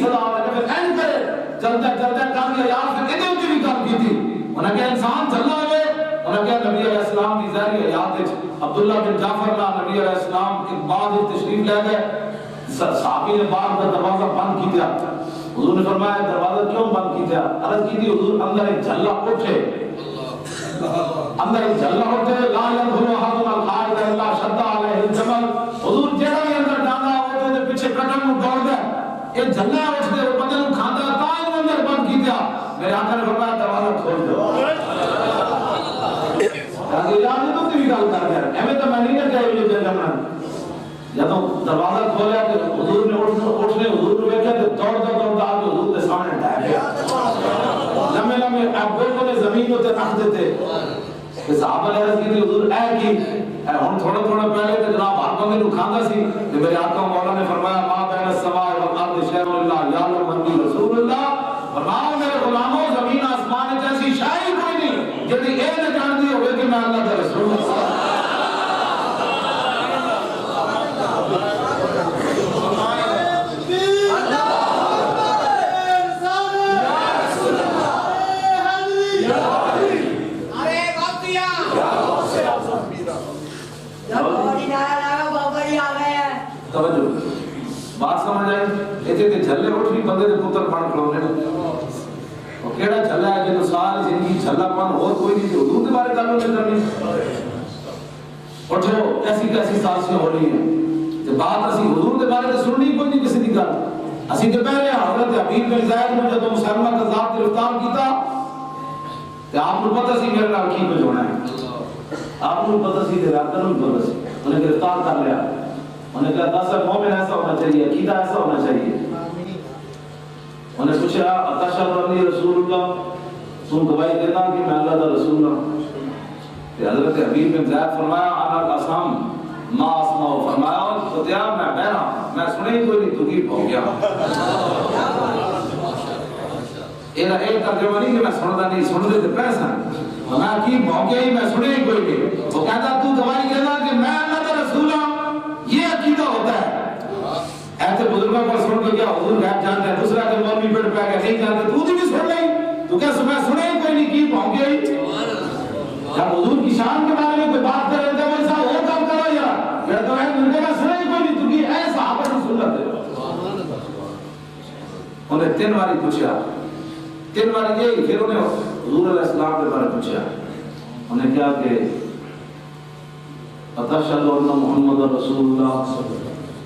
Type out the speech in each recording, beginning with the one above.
صدا لگے پھر این کرے جلدہ جلدہ کام یا یار پھر ادھر کی بھی کام کی تھی انہیں کہ انسان جلدہ ہوئے انہیں کہ نبی علیہ السلام کی ظاہری حیات ہے عبداللہ بن جعفر اللہ نبی علیہ السلام کے بعد تشریف لے گئے صحابی نے بار کا دروازہ بند کی دیا حضور نے فرمایا دروازہ کیوں بند کی دیا عرض کی تھی حضور اندر ایک جھلا اٹھے اندر ایک جھلا اٹھے لا يدخل احد القائد الا شد علیہ الجمل حضور جڑا بھی اندر ڈالا ہوتے تھے پیچھے کٹن میں دوڑ گئے یہ جھلا اٹھتے وہ بدن کو کھاتا تھا اندر بند کی دیا میرے آقا نے فرمایا دروازہ کھول دو کہ اجازت تو بھی گل کر گیا ایویں تو میں نہیں کہا یہ جگہ جب دروازہ کھولا کہ حضور نے اٹھنے حضور کو دیکھا کہ دوڑتا آ کے حضور کے سامنے ڈھا گیا لمبے لمبے گوشوں نے زمین کو رکھ دیتے کہ صحابہ نے عرض کی تھی حضور اے کی ہن تھوڑا تھوڑا پہلے تے جناب ہر بندے نو کھاندا سی تے میرے آقا مولا نے فرمایا ما بین السماء والارض شیء الا یعلم من رسول اللہ فرمایا میرے غلاموں زمین آسمان وچ ایسی شے کوئی نہیں جڑی اے نہ جاندی ہوے کہ میں اللہ دا رسول ہوں بات سمجھ آئی ایتھے تے جھلے اٹھ بھی بندے دے پتر بن کھلونے او کیڑا جھلا ہے جے سال زندگی جھلا پن اور کوئی نہیں حضور دے بارے گل نہیں کرنی اٹھو ایسی کیسی سازشیں ہو رہی ہیں تے بات اسی حضور دے بارے تے سننی کوئی نہیں کسی دی گل اسی تے پہلے حضرت حبیب بن زید نے جب مسلمہ کذاب گرفتار کیتا تے آپ کو پتہ سی میرے نال کی کچھ ہونا ہے آپ کو پتہ سی تے آپ کو پتہ سی انہیں گرفتار کر لیا انہیں کہا دس مومن ایسا ہونا چاہیے عقیدہ ایسا ہونا چاہیے انہیں پوچھا اتشہد انی رسول اللہ تم گواہی دینا کہ میں اللہ کا رسول ہوں کہ حضرت حبیب بن زید فرمایا انا قسم ما اسمع فرمایا خدایا میں بہرا میں سنے ہی کوئی نہیں تو کی ہو گیا ایک ترجمہ نہیں کہ میں سنتا نہیں سنتے تو پیسہ میں کی ہو گیا ہی میں سنے ہی کوئی نہیں وہ کہتا تو گواہی دینا کہ میں اللہ کا رسول ہوں یہ عقیدہ ہوتا ہے ایسے بزرگوں پر سن کے کیا حضور غیب جانتے ہیں دوسرا کہ مولوی پیٹ پہ آگے نہیں جانتے تو بھی سن لیں تو کیا میں سنے ہی کوئی نہیں کی پہنچ گئی جب حضور کی شان کے بارے میں کوئی بات کر رہے تھے وہ ایسا اور کام کرو یار یہ تو ہے مجھے میں سنے ہی کوئی نہیں تو کی ایسا آپ نے سنت ہے انہیں تین باری پوچھا تین باری یہ پھر انہیں حضور علیہ السلام کے بارے پوچھا انہیں کیا کہ اتشہد ان محمد رسول اللہ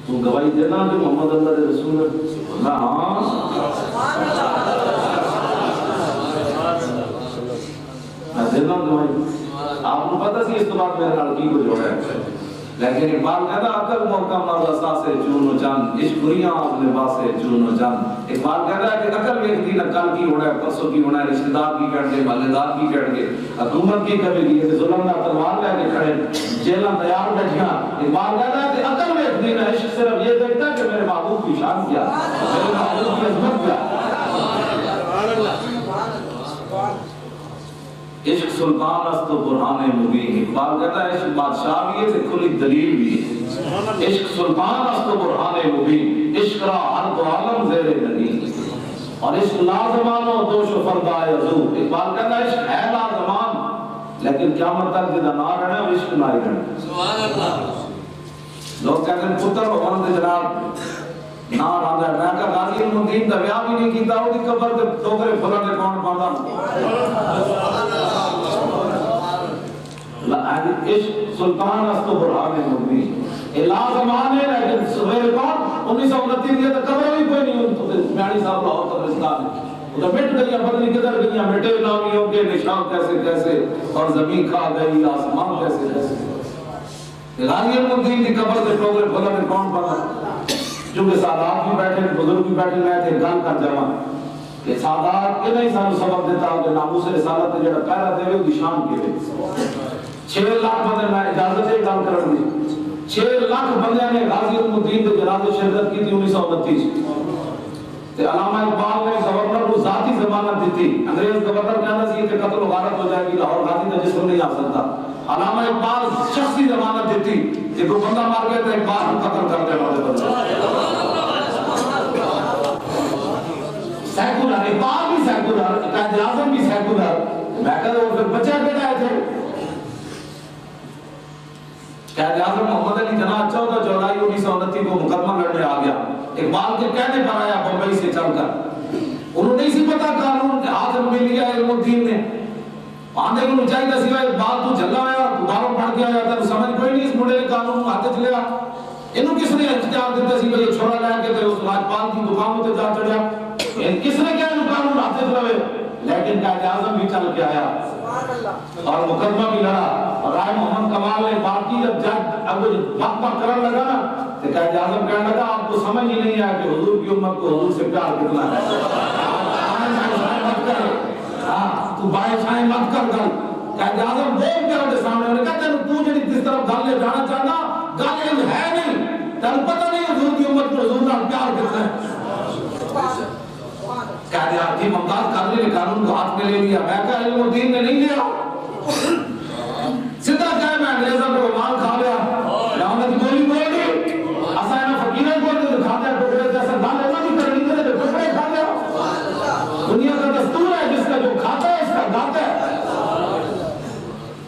تو گواہی دینا کہ محمد اللہ کے رسول اللہ ہاں میں دینا گواہی آپ کو پتہ سی اس تو بات میرے نال کی کچھ ہو رہا ہے لیکن اقبال کہتا عقل محکم نازسا سے جون و جان عشق بریاں لباس سے جون و جان اقبال کہتا ہے کہ عقل ویکھدی نہ کل کی ہونا ہے پرسوں کی ہونا ہے رشتہ دار کی کہن گے محلے دار کی کہن گے حکومت کی کبھی کی ظلم نہ تلوار لے کے کھڑے جیلاں تیار بیٹھیاں اقبال کہتا ہے کہ عقل ویکھدی نہ عشق صرف یہ دیکھتا ہے کہ میرے محبوب کی شان کیا میرے محبوب کی عظمت کیا سبحان اللہ عشق سلطان است و برہان مبین اقبال کہتا ہے عشق بادشاہ بھی ہے تو کھلی دلیل بھی ہے عشق سلطان است و برہان مبین عشق را ہر دو عالم زیر دلیل اور عشق لازمان و دوش و فردا یزور اقبال کہتا ہے عشق ہے لازمان لیکن قیامت تک جدہ نہ رہنے اور عشق نہ رہنے سبحان اللہ لوگ کہتے ہیں پتر بھگوان دے جناب نہ رہا ہے میں کہا غازی المدین دا بیاہ بھی نہیں کیتا ہو دی قبر دے ٹوکرے پھلا دے کون پاندہ عشق سلطان است و برہان مبین الا زمان ہے لیکن سویر کون 1929 کی قبر بھی کوئی نہیں میانی صاحب لاہور قبرستان ہے تو مٹ گئی پتہ کدھر گئی مٹے نامیوں کے نشان کیسے کیسے اور زمین کھا گئی آسمان کیسے کیسے غازی المدین کی قبر دے ٹوکرے پھلا دے کون پاندہ چونکہ سادات بھی بیٹھے بزرگ بھی بیٹھے میں تھے گل کر جمع کہ سادات کے نہیں سانو سبب دیتا کہ ناموس رسالت جڑا پہلا دے وہ نشان کے لئے 6 لاکھ بندے میں اجازت ہے گل کرن دی 6 لاکھ بندے نے غازی المدین کے جنازے شرکت کی تھی 1929 تے علامہ اقبال نے گورنر کو ذاتی ضمانت دی تھی انگریز گورنر کہنا سی کہ قتل و غارت ہو جائے گی لاہور غازی کا جسم نہیں آ سکتا علامہ اقبال شخصی ضمانت دی تھی کہ کوئی بندہ مار گیا تو اقبال کو قتل کر دینا سیکولر اقبال بھی سیکولر, قائد اعظم بھی سیکولر. میں کہتا ہوں پھر بچہ بیٹا ہے تھے. قائد اعظم محمد علی جناح 14 جولائی 1929 کو مقدمہ لڑنے آ گیا, اقبال کے کہنے پر آیا بمبئی سے چل کر. انہوں نہیں سی پتا قانون کے ہاتھ میں لیا علم الدین نے. آنے کو چاہیے سی بات تو چلا آیا, دوبارہ پڑھ کے آیا تھا, سمجھ کوئی نہیں اس مڑے نے قانون ہاتھ چ لیا. انہوں کس نے اختیار دیتا سی یہ چھوڑا لے کے اس راجپال کی دکان تے جا چڑھیا, کس نے کیا قانون ہاتھ چ لوے. لیکن قائد اعظم بھی چل کے آیا اور مقدمہ بھی لڑا. اور رائے محمد کمال نے باقی جب جج اب بقبہ کرنے لگا نا تو قائد اعظم کہنے لگا آپ کو سمجھ ہی نہیں آیا کہ حضور کی امت کو حضور سے پیار کتنا ہے. تو بائیں چھائیں مت کر گل. قائد اعظم بول کر کے سامنے انہوں نے کہا تو جڑی جس طرف گل لے جانا چاہنا گل علم ہے نہیں, تمہیں پتہ نہیں حضور کی امت کو حضور کا پیار کتنا ہے. قائد اعظم ممتاز قادری نے قانون کو ہاتھ میں لے لیا. میں کہا علم الدین نے نہیں لیا, سیدھا کہا میں انگریزوں کو رومان کھا لیا, لعنت کی گولی بول دی. اسائنا فقیروں کو تو کھاتے ہیں ٹکڑے جیسا دال ایسا نہیں کر لیتے تو ٹکڑے کھا لیا. دنیا کا دستور ہے جس کا جو کھاتا ہے اس کا گاتا ہے.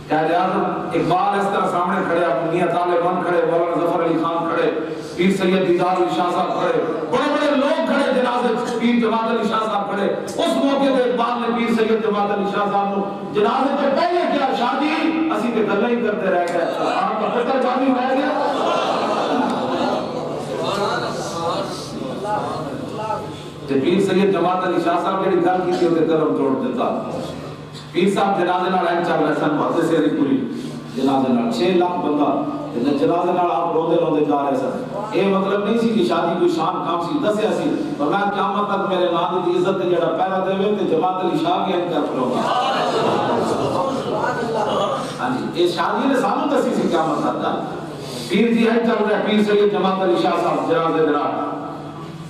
قائد اعظم اقبال اس طرح سامنے کھڑے, میاں طالبان کھڑے, مولانا ظفر علی خان کھڑے, پیر سید دیدار علی شاہ صاحب کھڑے, بڑے بڑے لوگ کھڑے, جنازے پیر جماعت علی شاہ صاحب کھڑے. اس موقع پہ اقبال نے پیر سید جماعت علی شاہ صاحب کو جنازے سے پہلے کیا شادی اسی کے گلے ہی کرتے رہ گئے. آپ کا فکر جانی رہ گیا. پیر سید جماعت علی شاہ صاحب جڑی گل کی تھی تے قلم توڑ دیتا. پیر صاحب جنازے نال این چل رہے سن, بہت سے پوری جنازے نال 6 لاکھ بندہ جنازے نال آپ روندے روندے جا رہے سن. یہ مطلب نہیں سی کہ شادی کوئی شان کام سی, دسیا سی پر میں قیامت تک میرے نام دی عزت تے جڑا پہلا دے وے تے جماعت علی شاہ بھی این کر پڑوگا. ہاں جی, یہ شادی نے سانو دسی سی قیامت تک دا. پیر جی این چل رہا, پیر سید جماعت علی شاہ صاحب جنازے دے نال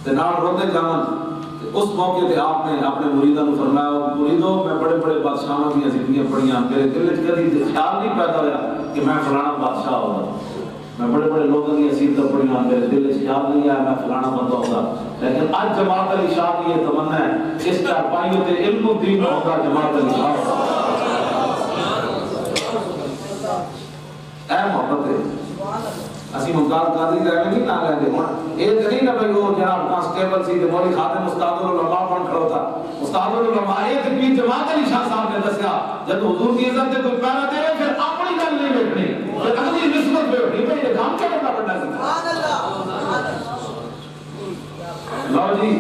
تے نال روندے جاون. اس موقع پہ آپ نے اپنے مریدوں نے فرمایا مریدوں میں بڑے بڑے بادشاہوں کی زندگیاں پڑھیاں, میرے دل میں کبھی خیال نہیں پیدا ہوا کہ میں فلانا بادشاہ ہوگا. میں بڑے بڑے لوگوں کی حیثیتیں پڑھیاں, میرے دل میں خیال نہیں آیا میں فلانا بندہ ہوگا. لیکن آج جماعت علی شاہ کی یہ تمنا ہے, اس چارپائیوں سے علم الدین ہوگا جماعت علی شاہ. اے محبت ہے اسی ممتاز قادری رہنے نہیں نہ لے دے. یہ نہیں نہ بھئی وہ جناب کانسٹیبل سی تے مولی خادم استاد العلماء بن کھڑا تھا. استاد العلماء یہ تے پیر جماعت علی شاہ صاحب نے دسیا جب حضور کی عزت تے کوئی پیرا دے پھر اپنی گل نہیں بیٹھنی, پھر اگلی نسبت بیٹھنی. بھئی یہ کام کیا کرنا پڑنا سی. لو جی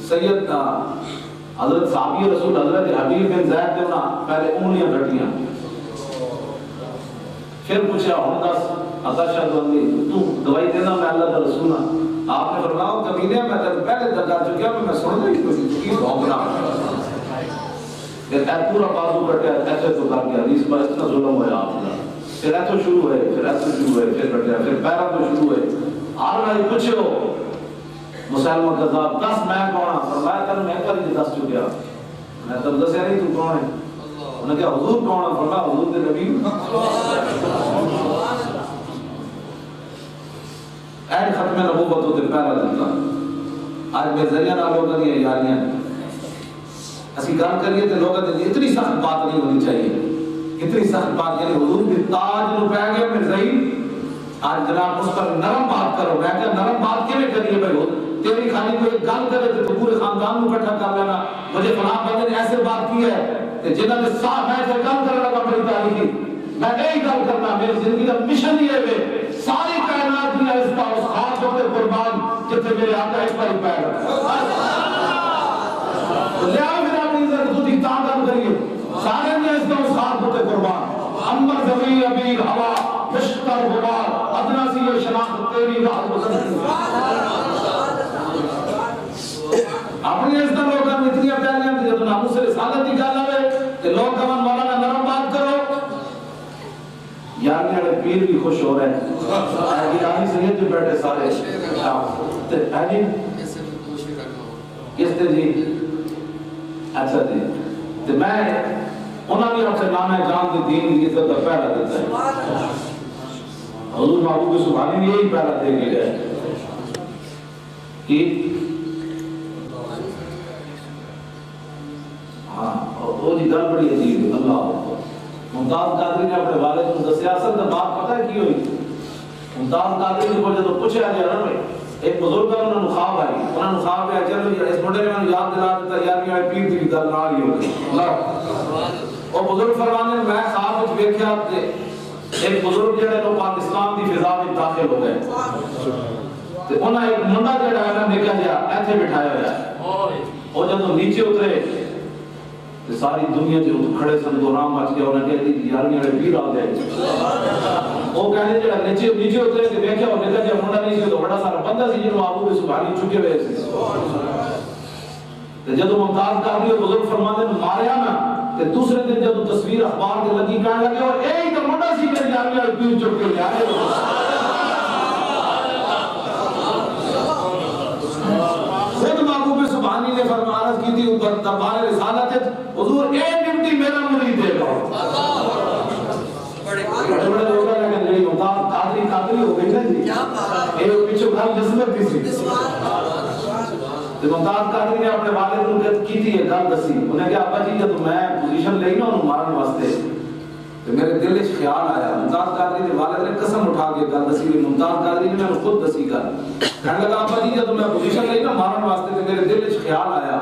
سیدنا حضرت صحابی رسول حضرت حبیب بن زید نے پہلے انگلیاں کٹیاں, پھر پوچھا ہوں دس اشہد ان تو دوائی دینا میں اللہ کا رسول ہوں. آپ نے فرمایا کمینے میں تب پہلے درگاہ چکیا میں سن رہی کوئی کی بھونکنا. پھر اے پورا بازو کٹیا ایسے تو کر کے حدیث پر اتنا ظلم ہوا آپ کا. پھر ایسے شروع ہوئے, پھر ایسے شروع ہوئے, پھر کٹیا, پھر پیرا تو شروع ہوئے. ہر بھائی پوچھو مسلمہ کذاب 10 میں کون ہوں. فرمایا کل میں کل ہی 10 چکیا. میں تب دسیا نہیں تو کون ہے. انہوں نے کہا حضور کون ہے. فرمایا حضور کے نبی. این ختم نبوت ہوتے پہلا دیتا. آج میں ذریعہ نہ لوگوں کی یاریاں اسی کام کریے تو لوگوں نے اتنی سخت بات نہیں ہونی چاہیے. اتنی سخت بات یعنی حضور بھی تاج نو پہ گئے مرزائی. آج جناب اس پر نرم بات کرو. میں کہا نرم بات کیوں کریے بھائی, تیری خالی کوئی گل کرے تو پورے خاندان کو اکٹھا کر لینا. مجھے فلاں بندے نے ایسے بات کی ہے کہ جنہوں نے صاحب میں سے گل کرنے لگا بڑی تاریخی. میں نہیں گل کرنا, میری زندگی کا مشن یہ ہے ساری کائنات میں اس کا اس خاص ہوتے قربان جتنے میرے آقا اس پر پیر لیا پھر اپنی عزت تو دی تعداد کریے. سارے میں اس کا اس خاص ہوتے قربان. امر زمین ابیر ہوا مشتر غبار ادنا سی یہ شناخت تیری راہ بسن. اپنی عزت لوگوں میں اتنی پیاریاں کہ جب ناموس سے رسالت کی گل آئے کہ لوگ کمن مولانا نرم بات کرو. یعنی والے پیر بھی خوش ہو رہے ہیں. ایرانی سید جو بیٹھے سارے ایرانی کس تے جی اچھا جی تو میں انہوں نے اپنے نام جان دی دین کی عزت کا پہلا دیتا ہے. حضور محبوب سبحانی نے یہی پہلا دے کے گئے کہ وہ جی گل بڑی عجیب ہے. اللہ ممتاز قادری نے اپنے والد کو دسیا اصل تو بات پتہ ہے کی ہوئی. ممتاز قادری کو جب پوچھا گیا نا بھائی ایک بزرگ کا انہوں نے خواب آئی, انہوں نے خواب آیا چلو اس منڈے نے میں یاد دلا دیتا یار میں پیر دی گل نہ ہی ہو گئی. اللہ اور بزرگ فرمانے میں خواب وچ ویکھیا کہ ایک بزرگ جڑے لو پاکستان دی فضا وچ داخل ہو گئے تے انہاں ایک منڈا جڑا ہے نا نکا جا ایتھے بٹھایا ہوا ہے. اور جب نیچے اترے تے ساری دنیا جو کھڑے سن گورام بچ گیا انہاں کہہ دی یار میرے پیر آ گئے. وہ کہنے جڑا نیچے اترے تے دیکھیا اور نکا جا منڈا نہیں سی تو بڑا سارا بندہ سی جنوں ابو سبحانی چکے ہوئے سی. تے جب ممتاز قادری اور بزرگ فرماندے نے ماریا نا تے دوسرے دن جب تصویر اخبار تے لگی کہنے لگے اور اے تو منڈا سی کہ یار میرے پیر چک کے لے آئے. خود محبوب سبحانی نے فرمانت کی تھی اوپر دربار رسالت حضور اے ڈیوٹی میرا مرید دے گا. بڑے بڑے لوگ ہیں لیکن جڑی ممتاز قادری ہو گئی نا جی اے پیچھے گھر جذبت دی سی. تو ممتاز قادری نے اپنے والد کو کی تھی یہ گل دسی. انہیں کہا ابا جی جب میں پوزیشن لئی نا انہوں مارن واسطے تو میرے دل وچ خیال آیا. ممتاز قادری کے والد نے قسم اٹھا کے گل دسی. ممتاز قادری نے میں خود دسی گل کہنے لگا ابا جی جب میں پوزیشن لئی نا مارن واسطے تو میرے دل وچ خیال آیا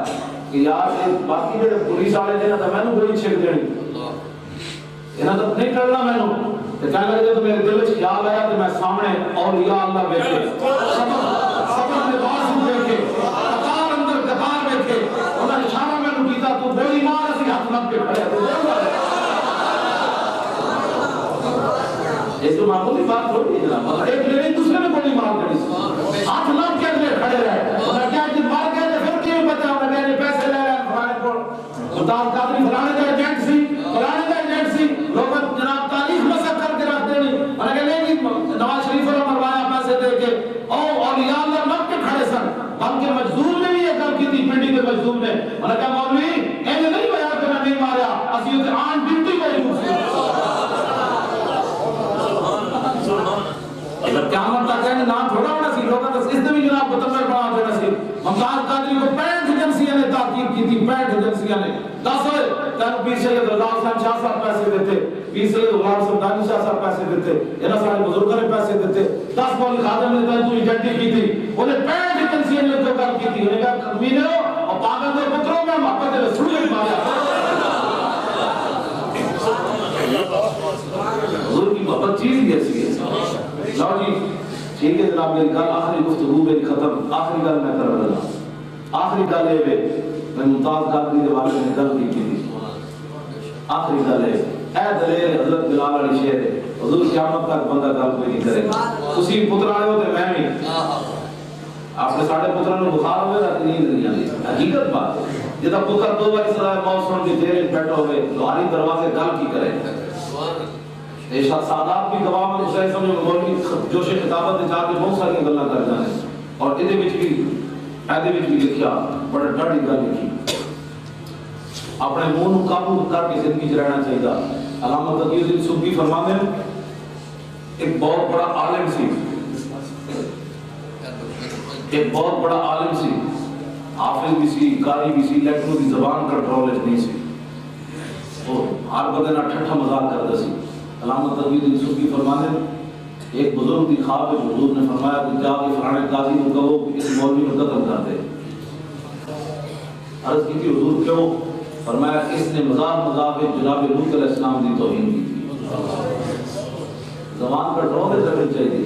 کہ یار باقی جڑے پولیس والے نے تو مینوں گولی چھک دینی انہاں تو نہیں کرنا مینوں. تے کہنے لگا جب میرے دل وچ خیال آیا تو میں سامنے اولیاء اللہ ویکھے صبر لباس ویکھے قطار اندر قطار ویکھے انہاں نے اشارہ مینوں کیتا تو گولی مار اسی ہاتھ لگ کے کھڑے. یہ تو معمولی بات تھوڑی ہے جناب. ایک نے دوسرے نے گولی مار دی ہاتھ لگ کے اندر کھڑے رہے. انہاں کیا جب مار گئے تو پھر کیوں بتا انہاں نے پیسے لے لے فلانے کو ممتاز قادری فلانے کا ایجنٹ سی فلانے کا ایجنٹ سی لوگ جناب تاریخ مسخ کر کے رکھ دینی. انہاں کہا نہیں نواز شریف نے مروایا پیسے دے کے اولیاء اللہ مت کے کھڑے سن. بلکہ مجذوب نے بھی یہ گل کی تھی پنڈی کے مجذوب نے. انہاں کہا مولوی ایسے نہیں ہوا کہ میں نہیں ماریا اسی تے آن ڈیوٹی موجود سی. اگر قیامت تک ہے نہ تھوڑا ہونا سی لوگوں نے اس نے بھی جناب کو تمر بنا دینا سی. ممتاز قادری کو 65 ایجنسیاں نے تحقیق کی تھی 65 ایجنسیاں نے. 10 ہوئے تن پیر سید رضا حسین شاہ صاحب پیسے دیتے, پیر سید غلام سمدانی شاہ صاحب پیسے دیتے, انہاں سارے بزرگوں نے پیسے دیتے. 10 مولوی خادم نے تو ایجنٹی کی تھی. انہیں 65 ایجنسیاں نے جو کام کی تھی انہیں کہا کمینوں اور پاگل دے پتروں میں محبت دے سڑے ماریا. حضور کی محبت چیز ہی ایسی ہے. لو جی ٹھیک ہے جناب میری گل آخری گفتگو میری ختم. آخری گل میں کر رہا ہوں. آخری گل ہے میں ممتاز قادری کے والد نے گل کی تھی. آخری گل ہے اے دلیر حضرت بلال علی شیر ہے حضور قیامت تک بندہ گل کوئی نہیں کرے گا. اسی پترانے ہوتے میں بھی آپ نے ساڑھے پترانے بخار ہوئے رہتے نیند نہیں آتی. حقیقت بات ہے جتا پتر 2 باری سزائے موت سن کے دیر بیٹھا ہوئے لوہاری دروازے گل کی کرے. سادات بھی گواہ میں اسے سمجھو مولوی جوش خطابت جا کے بہت ساری گلاں کر جانے اور ادھے وچ بھی لکھیا بڑا ڈاڑی گل لکھی. اپنے منہ نو قابو کر کے زندگی چ رہنا چاہیے. علامہ تقی الدین سبکی فرماتے ہیں ایک بہت بڑا عالم سی, ایک بہت بڑا عالم سی, حافظ بھی سی, قاری بھی سی, لیکن وہ زبان کنٹرول نہیں سی. وہ ہر بندے نہ ٹھٹھا مذاق کرتا سی. علامہ تقی الدین سبکی فرماتے ہیں ایک بزرگ کی خواب ہے حضور نے فرمایا کہ جا کے فلانے قاضی کو کہو کہ اس مولوی کو قتل کر دے. عرض کی تھی حضور کیوں؟ فرمایا اس نے مذاق جناب لوط علیہ السلام کی توہین کی تھی. زبان پر ڈرو میں رکھنی چاہیے.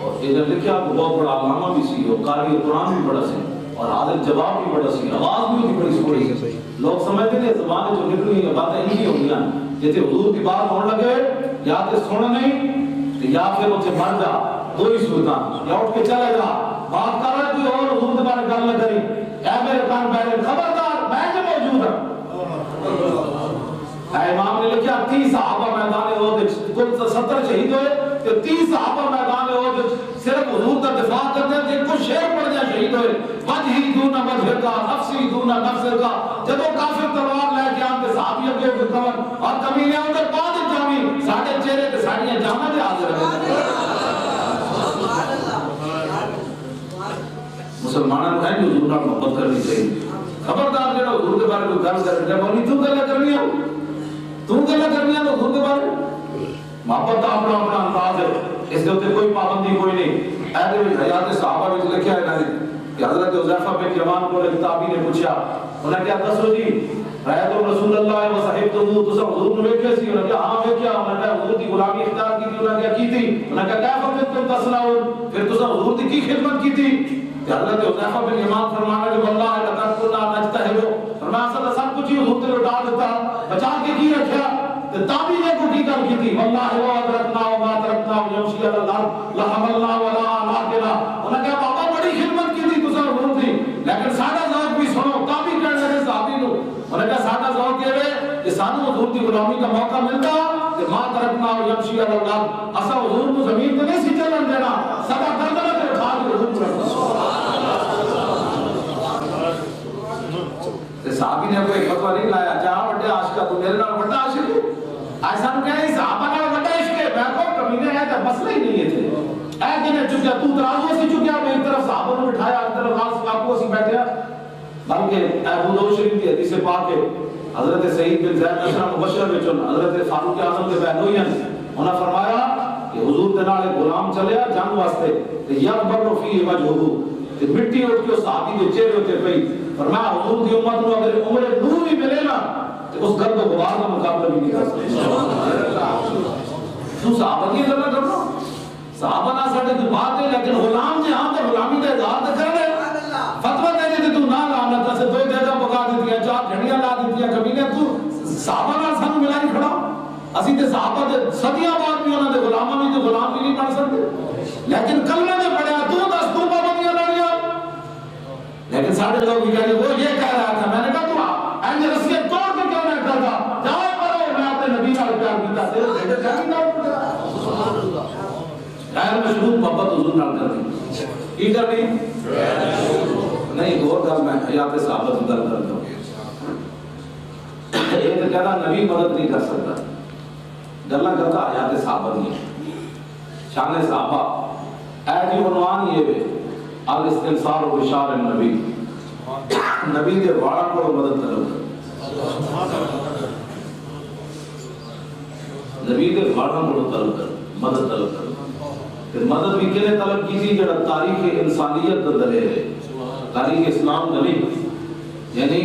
اور یہ جب لکھا کہ بہت بڑا علامہ بھی سی اور قاری قرآن بھی بڑا سی اور حاضر جواب بھی بڑا سی, آواز بھی ہوتی بڑی سوڑی. لوگ سمجھتے ہیں زبانیں جو نکلی ہیں باتیں ان کی ہو گیا جیسے حضور کی بات ہونے لگے یا تو سن نہیں یا پھر اسے مر جا. دو ہی صورتاں, یا اٹھ کے چلے جا. بات کر رہے کوئی اور حضور کے بارے گل نہ کری. اے میرے کان پہلے خبردار میں جو موجود ہوں. اے امام نے لکھا 30 صحابہ میدان احد کل 70 شہید ہوئے تو 30 صحابہ میدان احد صرف حضور کا دفاع کرتے تھے. کچھ شعر پڑھ جائے شہید ہوئے وجہی دون وجہ کا نفسی دون نفس کا. جب وہ کافر تلوار لے کے آتے صحابی اگے کے کمر اور کمینے اندر بعد جامی ساڑھے چہرے تے ساڑھیاں جامع دے حاضر ہیں. مسلمانوں کو ہے جو حضور نال محبت کرنی چاہیے. خبردار جڑا حضور کے بارے کوئی گل کرے مولوی تو گل کرنی ہے تو حضور کے بارے محبت کا اپنا اپنا انداز ہے اس کے اوپر کوئی پابندی کوئی نہیں اے حیات صحابہ میں لکھا ہے کہ حضرت حذیفہ بن یمان کو ایک تابعی نے پوچھا انہوں نے کیا دسو جی رایت رسول اللہ و صحابہ تو سب حضور نے ویکھے سی انہوں نے کہا ہاں ویکھیا انہوں نے حضور کی غلامی اختیار کی تھی انہوں نے کیا کی تھی انہوں نے کہا کیا فقط تم تصنعون پھر تو سب حضور کی خدمت کی تھی کہ حضرت حذیفہ بن یمان فرمانا کہ واللہ لقد كنا نجتهد فرمایا سب کچھ ہی حضور نے لوٹا دیتا بچا کے کی رکھا تے تابعی نے کو کی گل کی تھی واللہ وا ادرکنا وما ترکنا یمشی علی الارض لحملنا ولا ناقنا انہوں نے کہا بابا بڑی خدمت کی تھی تو سب حضور دی لیکن ساڈا ذوق بھی سنو تابعی کہنے لگے صحابی نو انہوں نے کہا ساڈا ذوق یہ ہے کہ سانو حضور کی غلامی کا موقع ملتا کہ ما ترکنا یمشی علی الارض اسا حضور کو زمین تے نہیں سی چلن دینا سدا گردن تے اٹھا کے حضور کو رکھنا صحابی نے کوئی فتویٰ نہیں لایا جہاں بڑے عاشق تو میرے نال بڑا عاشق ہے ایسا نہ کہیں صحابہ نال بڑا عشق ہے میں کو کمینے ہے تے مسئلہ ہی نہیں ہے تھے اے کہ نے چکیا تو ترازو سے چکیا میں ایک طرف صحابہ نے بٹھایا ایک طرف خاص کاپو سے بیٹھا بلکہ ابو داؤد شریف کی حدیث پاک ہے حضرت سعید بن زید عشرہ مبشر وچ حضرت فاروق اعظم کے بہنوئی ہیں انہوں نے فرمایا کہ حضور دے نال ایک غلام چلیا جنگ واسطے تے یکبر فی وجهه تے مٹی اٹھ کے صحابی دے چہرے تے پئی فرمایا حضور دی امت نو اگر عمر نور بھی ملے نا تو اس گرد و غبار کا مقابلہ بھی نہیں کر سکتے تو صحابہ کی گل کرنا صحابہ نہ ساڈے کوئی بات ہے لیکن غلام جی ہاں تے غلامی دا اظہار تے کر لے فتوی دے دے تو نہ لانا تے دو جگہ پکا دتیاں چار گھڑیاں لا دتیاں کمینے تو صحابہ نال سانو ملا نہیں کھڑا اسی تے صحابہ دے صدیاں بعد بھی انہاں دے غلاماں بھی تے غلام بھی نہیں بن سکتے لیکن کلمہ نے پڑھیا تو دس تو پابندیاں لانیاں لیکن سارے لوگ بھی کہتے وہ یہ کہہ رہا تھا میں نے کہا تو اینج رسیت توڑ کے کیوں نہ کرتا جاؤ کرو میں اپنے نبی نال پیار کیتا تیرے بیٹے کہیں نہ غیر مشروط محبت حضور نال کرنی کی کرنی نہیں غور کر میں حیات صحابہ کی گل کرتا ہوں یہ تو کہتا نبی مدد نہیں کر سکتا گلا کرتا حیات صحابہ نہیں شان صحابہ اے جی عنوان یہ ہے الاستنصار بشار النبی نبی دے واڑا کو مدد طلب نبی دے واڑا کو طلب مدد طلب پھر مدد بھی کنے طلب کی تھی جڑا تاریخ انسانیت دا دلیر ہے تاریخ اسلام دا نہیں یعنی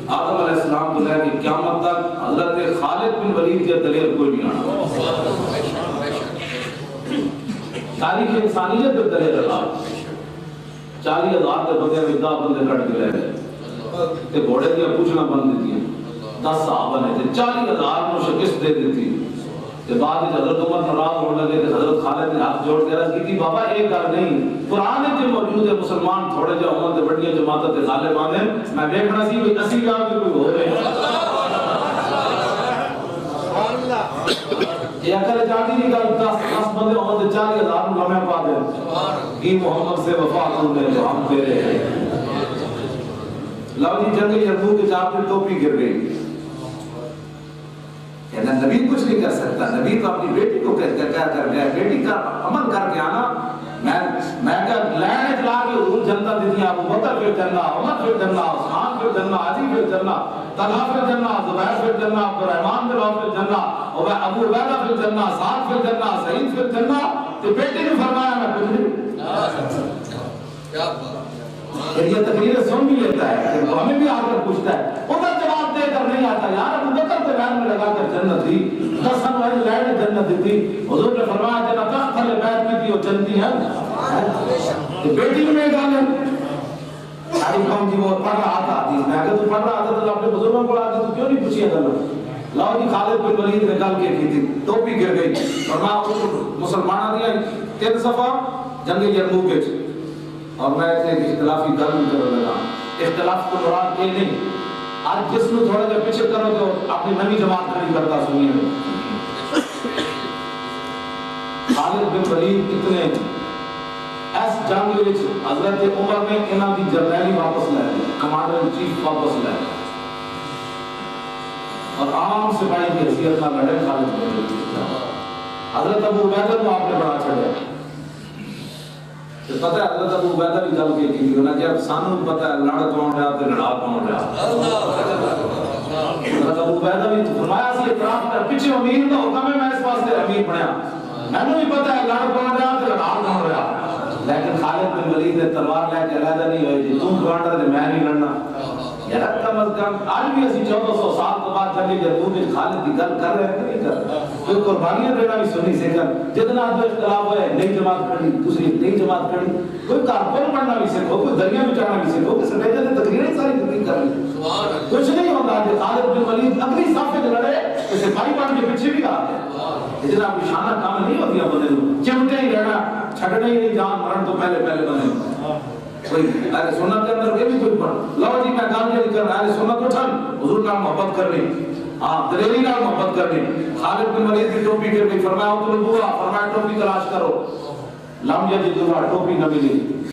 آدم علیہ السلام تو لے کے قیامت تک حضرت خالد بن ولید کے دلیر کوئی نہیں آنا تاریخ انسانیت دا دلیر اللہ 40,000 کے بندے میں 10 بندے کٹ کے لے گئے تے گھوڑے دیا پوچھنا بند دیتی ہیں 10 صحابہ نے 40,000 کو شکست دے دیتی تے بعد حضرت عمر ناراض ہونے لگے تے حضرت خالد نے ہاتھ جوڑ کے عرض کی تھی بابا ایک گل نہیں قرآن میں موجود ہے مسلمان تھوڑے جا عمر تے بڑیاں جماعتاں تے غالب آندے میں دیکھنا سی کوئی 80 کا بھی کوئی ہو رہے سبحان اللہ یہ اکل جاتی نہیں گل 10 بندے عمر تے 40,000 لمحے پا دے کی محمد سے وفا کرنے جو ہم تیرے ہیں لو جی جنگ یرموک کے چاپ پہ ٹوپی گر گئی کہنا نبی کچھ نہیں کر سکتا نبی تو اپنی بیٹی کو کیا کر گیا بیٹی کا عمل کر کے آنا میں کہا لین اطلاع کے حضور جنتا دیتی ہیں ابو بکر پھر جنہ عمر پھر جنہ عثمان پھر جنہ علی پھر جنہ طلحہ پھر جنہ زبیر پھر جنہ عبد الرحمن بن عوف پھر جنہ ابو عبیدہ پھر جنہ سعد پھر جنہ سعید پھر جنہ تو بیٹی نے فرمایا میں کچھ نہیں یہ تقریر سن بھی لیتا ہے کہ ہمیں بھی آ کر پوچھتا ہے ادھر جواب دے کر نہیں آتا یار ابو بکر کے لائن میں لگا کر جنت دی 10 سال لائن جنت دی حضور نے فرمایا جنت تخت تھلے بیٹھ کی تھی وہ جنتی ہے تو بیٹی میں گل ہے ساری قوم جی وہ پڑھ رہا تھا حدیث میں اگر تو پڑھ رہا تھا تو اپنے بزرگوں کو آتے تو کیوں نہیں پوچھی گل لاؤ جی خالد بن ولید نے گل کی تھی ٹوپی گر گئی فرمایا مسلمانوں دیا 3 صفحہ جنگ یرموک وچ اور میں ایک اختلافی گل کر لگا اختلاف کو مراد یہ نہیں آج جس میں تھوڑا جا پیچھے کرو تو اپنی نئی جماعت کھڑی کرتا سنیے خالد بن ولید کتنے اس جنگ وچ حضرت عمر نے انہاں دی جرنیلی واپس لے لی کمانڈر ان چیف واپس لے لی اور عام سپاہی کی حیثیت نہ لڑے خالد بن ولید حضرت ابو عبیدہ کو آپ نے بڑا چھڑیا پتہ ہے حضرت ابو عبیدہ بھی گل کی انہاں کہ اب سانوں پتہ ہے لڑ کون رہا تے لڑا کون رہا نے فرمایا سی اعتراف کر پیچھے امیر کا حکم ہے میں اس واسطے امیر بنیا میں نے بھی پتا ہے لڑ کون رہا تے لڑا کون رہا لیکن خالد بن ولید نے تلوار لے کے علیحدہ نہیں ہوئے جی تم کمانڈر تے میں نہیں لڑنا یار کم از کم آج بھی اسی 1400 سال کے بعد چلی گئے تو بھی خالد کی گل کر رہے ہیں نہیں کر کوئی قربانیاں دینا بھی سنی سے کر جتنا دو اختلاف ہوئے نئی جماعت کھڑی دوسری نئی جماعت کھڑی کوئی کارکن پڑھنا بھی سیکھو کوئی دریا میں چڑھنا بھی سیکھو کہ سٹیجر نے تقریریں ساری تقریر کر لی کچھ نہیں ہوتا کہ خالد بن ولید اگلی صف میں لڑے تو سپاہی بن کے پیچھے بھی آ گئے اتنا نشانہ کام نہیں ہوتی بندے چمٹے ہی رہنا چھٹنا ہی نہیں جان مرن تو پہلے بنے کوئی اہل سنت کے اندر بھی کوئی پڑھ لو جی میں کام یہ کر رہا اہل سنت اٹھن حضور نال محبت کرنی ہاں دلیری نال محبت کرنی خالد بن ولید کی ٹوپی گر گئی فرمایا اطلبوها فرمایا ٹوپی تلاش کرو لم یجدوها ٹوپی نہ ملی